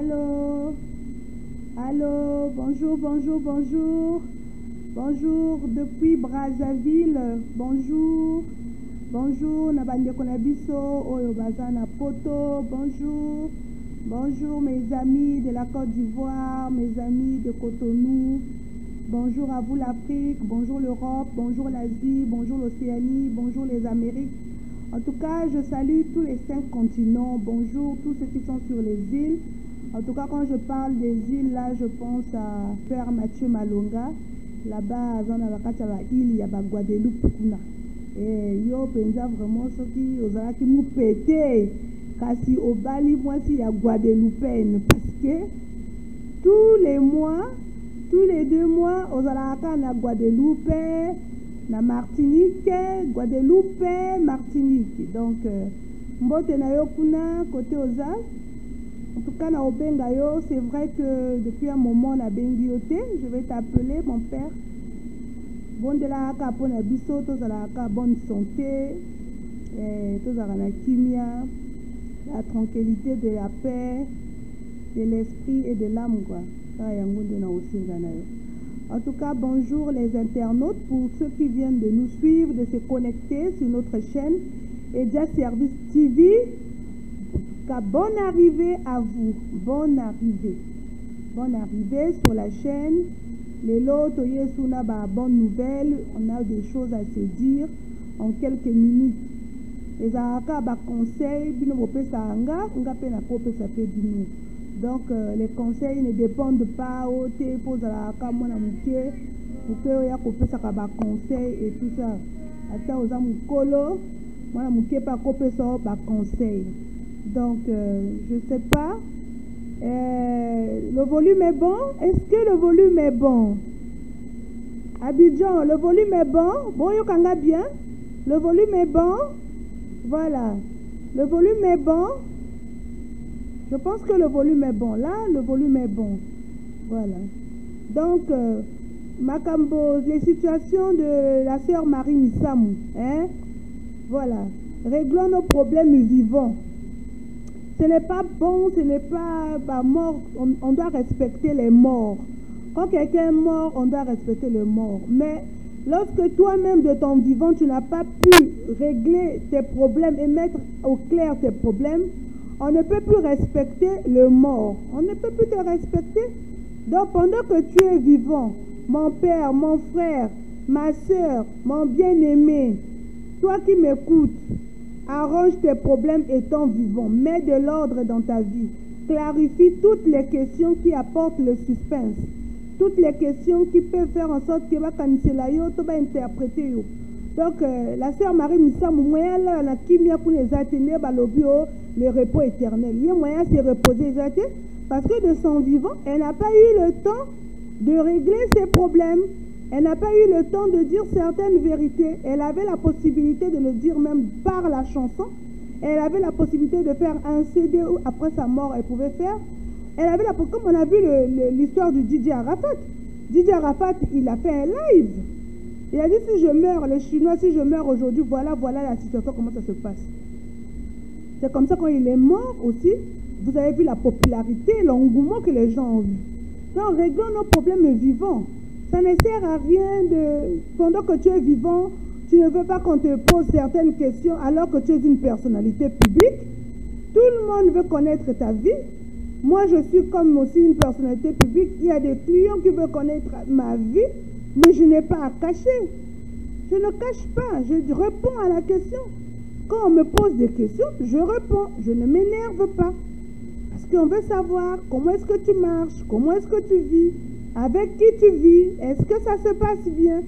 Allô? Allô? Bonjour, bonjour, bonjour. Bonjour depuis Brazzaville. Bonjour. Bonjour, Nabande Konabiso, Oyo Bazana Poto. Bonjour. Bonjour mes amis de la Côte d'Ivoire, mes amis de Cotonou. Bonjour à vous l'Afrique, bonjour l'Europe, bonjour l'Asie, bonjour l'Océanie, bonjour les Amériques. En tout cas, je salue tous les 5 continents. Bonjour tous ceux qui sont sur les îles. En tout cas, quand je parle des îles, là, je pense à Père Mathieu Malonga. Là-bas, dans la île, il y a Guadeloupe. Et yo, pensa vraiment ce qui nous pété. Kasi au Bali, moi, il y a Guadeloupéenne. Parce que tous les mois, tous les 2 mois, aux Alaka, na Guadeloupe, na Martinique, Guadeloupe, Martinique. Donc, mbote na yo kuna côté Oza. En tout cas, na Obenga yo, c'est vrai que depuis un moment, na Bengioté, je vais t'appeler mon père. Bon de la haka pour na biso, tous à la haka bonne santé, tous à la kimia, la tranquillité de la paix, de l'esprit et de l'âme, quoi. En tout cas, bonjour les internautes, pour ceux qui viennent de nous suivre, de se connecter sur notre chaîne Edia Service TV. En tout cas, bonne arrivée à vous, bonne arrivée. Bonne arrivée sur la chaîne. Les lots, Yesuna, bonne nouvelle, on a des choses à se dire en quelques minutes. Les Araka, conseils, donc les conseils ne dépendent pas au thé pour la camonamouké, pour que y a coupé ça conseil et tout ça. Attends aux amoukolos, moi mouké pas coupé ça conseil. Donc je sais pas. Le volume est bon? Est-ce que le volume est bon? Abidjan, le volume est bon? Bon, yokanga bien? Le volume est bon? Voilà. Le volume est bon? Je pense que le volume est bon. Là, le volume est bon. Voilà. Donc, Makambo, les situations de la sœur Marie Missamou. Hein? Voilà. Réglons nos problèmes vivants. Ce n'est pas bon, ce n'est pas mort. On doit respecter les morts. Quand quelqu'un est mort, on doit respecter le mort. Mais lorsque toi-même de ton vivant, tu n'as pas pu régler tes problèmes et mettre au clair tes problèmes, on ne peut plus respecter le mort. On ne peut plus te respecter. Donc pendant que tu es vivant, mon père, mon frère, ma soeur, mon bien-aimé, toi qui m'écoutes, arrange tes problèmes étant vivant. Mets de l'ordre dans ta vie. Clarifie toutes les questions qui apportent le suspense. Toutes les questions qui peuvent faire en sorte que va interpréter. Donc, la sœur Marie Missamou, moyen là, la kimia pour les atteindre, le repos éternel. Il y a moyen de se reposer, parce que de son vivant, elle n'a pas eu le temps de régler ses problèmes. Elle n'a pas eu le temps de dire certaines vérités. Elle avait la possibilité de le dire même par la chanson. Elle avait la possibilité de faire un CD où après sa mort, elle pouvait faire. Elle avait la possibilité, comme on a vu l'histoire du DJ Arafat. DJ Arafat, il a fait un live. Il a dit, si je meurs, les Chinois, si je meurs aujourd'hui, voilà la situation, comment ça se passe. C'est comme ça quand il est mort aussi. Vous avez vu la popularité, l'engouement que les gens ont eu. Donc, réglons nos problèmes vivants. Ça ne sert à rien de... Pendant que tu es vivant, tu ne veux pas qu'on te pose certaines questions alors que tu es une personnalité publique. Tout le monde veut connaître ta vie. Moi, je suis comme aussi une personnalité publique. Il y a des clients qui veulent connaître ma vie, mais je n'ai pas à cacher. Je ne cache pas, je réponds à la question. Quand on me pose des questions, je réponds. Je ne m'énerve pas. Parce qu'on veut savoir comment est-ce que tu marches, comment est-ce que tu vis, avec qui tu vis, est-ce que ça se passe bien?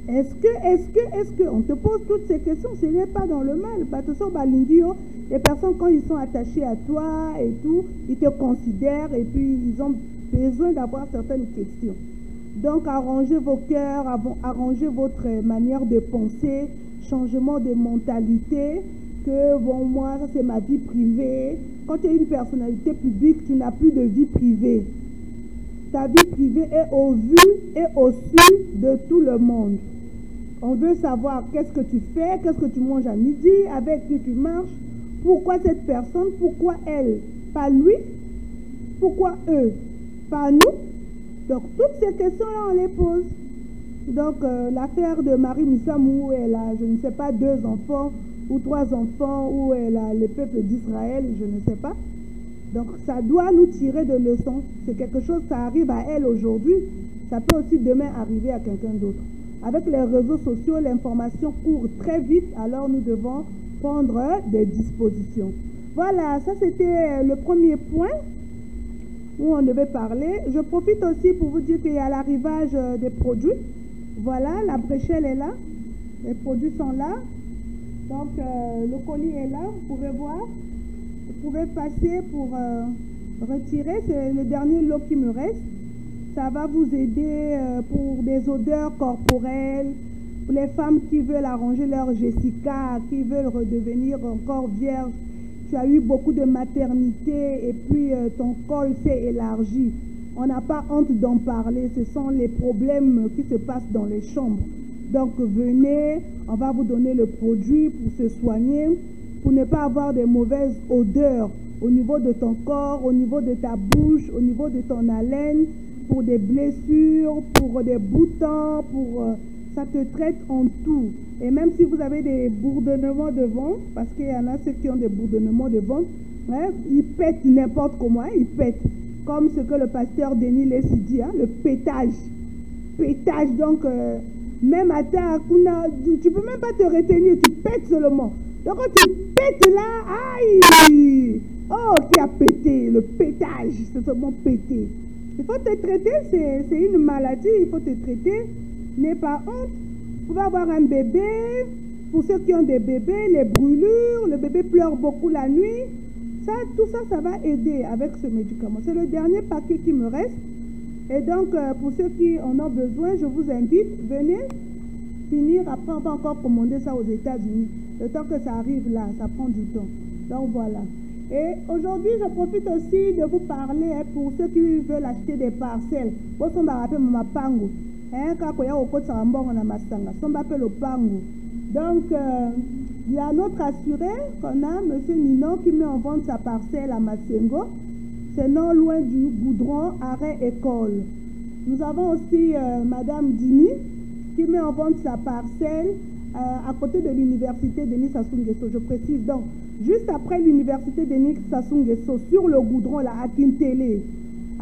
Est-ce que, on te pose toutes ces questions, ce n'est pas dans le mal. Les personnes, quand ils sont attachés à toi et tout, ils te considèrent et puis ils ont besoin d'avoir certaines questions. Donc, arrangez vos cœurs, arrangez votre manière de penser, changement de mentalité, que bon, moi, ça c'est ma vie privée. Quand tu es une personnalité publique, tu n'as plus de vie privée. Ta vie privée est au vu et au su de tout le monde. On veut savoir qu'est-ce que tu fais, qu'est-ce que tu manges à midi, avec qui tu marches, pourquoi cette personne, pourquoi elle, pas lui. Pourquoi eux? Pas nous? Donc, toutes ces questions-là, on les pose. Donc, l'affaire de Marie Missamou, où elle a, je ne sais pas, 2 enfants ou 3 enfants, où elle a le peuple d'Israël, je ne sais pas. Donc, ça doit nous tirer de leçons. C'est quelque chose, ça arrive à elle aujourd'hui. Ça peut aussi demain arriver à quelqu'un d'autre. Avec les réseaux sociaux, l'information court très vite, alors nous devons prendre des dispositions. Voilà, ça c'était le premier point où on devait parler. Je profite aussi pour vous dire qu'il y a l'arrivage des produits. Voilà, la bréchelle est là. Les produits sont là. Donc, le colis est là, vous pouvez voir. Vous pouvez passer pour retirer. C'est le dernier lot qui me reste. Ça va vous aider pour des odeurs corporelles, pour les femmes qui veulent arranger leur Jessica, qui veulent redevenir encore vierges. Tu as eu beaucoup de maternité et puis ton col s'est élargi. On n'a pas honte d'en parler. Ce sont les problèmes qui se passent dans les chambres. Donc venez, on va vous donner le produit pour se soigner, pour ne pas avoir de mauvaises odeurs au niveau de ton corps, au niveau de ta bouche, au niveau de ton haleine, pour des blessures, pour des boutons, ça te traite en tout. Et même si vous avez des bourdonnements de ventre, parce qu'il y en a ceux qui ont des bourdonnements de ventre, ouais, ils pètent n'importe comment, ils pètent. Comme ce que le pasteur Denis Lessi dit, hein, le pétage. Pétage, donc, même à ta, tu peux même pas te retenir, tu pètes seulement. Donc quand tu pètes là, aïe! Oh, qui a pété, le pétage, c'est seulement pété. Il faut te traiter, c'est une maladie, il faut te traiter. N'aie pas honte. Vous pouvez avoir un bébé, pour ceux qui ont des bébés, les brûlures, le bébé pleure beaucoup la nuit. Ça, tout ça, ça va aider avec ce médicament. C'est le dernier paquet qui me reste. Et donc, pour ceux qui en ont besoin, je vous invite, venez finir. Après, on va encore commander ça aux États-Unis. Le temps que ça arrive là, ça prend du temps. Donc, voilà. Et aujourd'hui, je profite aussi de vous parler pour ceux qui veulent acheter des parcelles. Donc, il y a notre assuré qu'on a, M. Ninon, qui met en vente sa parcelle à Massengo. C'est non loin du goudron, arrêt école. Nous avons aussi Madame Dimi, qui met en vente sa parcelle à côté de l'université Denis Sassou Nguesso. Je précise donc, juste après l'université Denis Sassou Nguesso, sur le goudron, là, à Kintélé.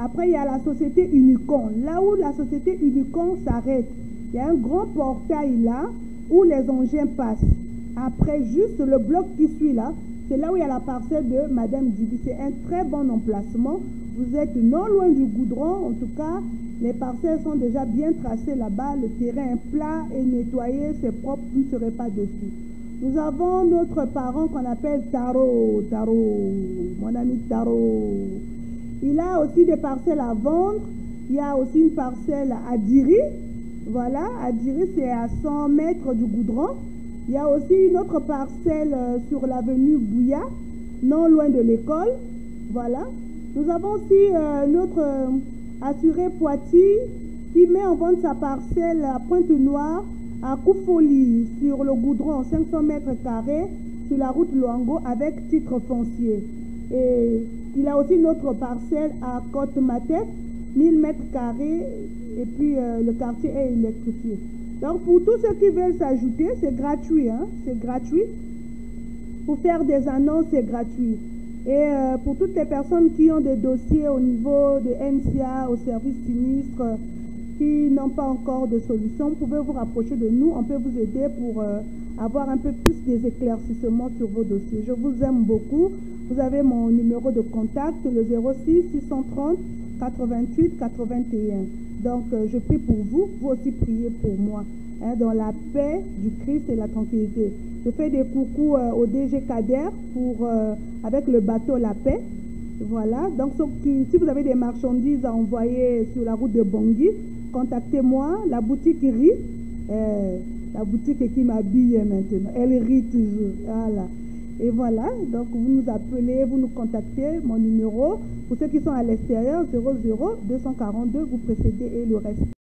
Après, il y a la société Unicon. Là où la société Unicon s'arrête, il y a un grand portail là où les engins passent. Après, juste le bloc qui suit là, c'est là où il y a la parcelle de Madame Dibi. C'est un très bon emplacement. Vous êtes non loin du goudron. En tout cas, les parcelles sont déjà bien tracées là-bas. Le terrain est plat et nettoyé. C'est propre. Vous ne serez pas dessus. Nous avons notre parent qu'on appelle Taro. Taro, mon ami Taro. Il a aussi des parcelles à vendre. Il y a aussi une parcelle à Diri. Voilà, à Diri, c'est à 100 mètres du goudron. Il y a aussi une autre parcelle sur l'avenue Bouya, non loin de l'école. Voilà. Nous avons aussi notre assuré Poitiers qui met en vente sa parcelle à Pointe-Noire, à Koufoli, sur le goudron, 500 mètres carrés, sur la route Luango, avec titre foncier. Et il a aussi notre parcelle à Côte-Matet, 1000 mètres carrés, et puis le quartier est électrifié. Donc, pour tous ceux qui veulent s'ajouter, c'est gratuit, hein? C'est gratuit. Pour faire des annonces, c'est gratuit. Et pour toutes les personnes qui ont des dossiers au niveau de NCA, au service sinistre, qui n'ont pas encore de solution, vous pouvez vous rapprocher de nous. On peut vous aider pour avoir un peu plus des éclaircissements sur vos dossiers. Je vous aime beaucoup. Vous avez mon numéro de contact, le 06 630 88 81. Donc, je prie pour vous. Vous aussi priez pour moi. Hein, dans la paix du Christ et la tranquillité. Je fais des coucous au DG Kader avec le bateau La Paix. Voilà. Donc, si vous avez des marchandises à envoyer sur la route de Bangui, contactez-moi. La boutique rit. La boutique qui m'habille maintenant. Elle rit toujours. Voilà. Et voilà. Donc, vous nous appelez, vous nous contactez. Mon numéro, pour ceux qui sont à l'extérieur, 00 242, vous précédez et le reste.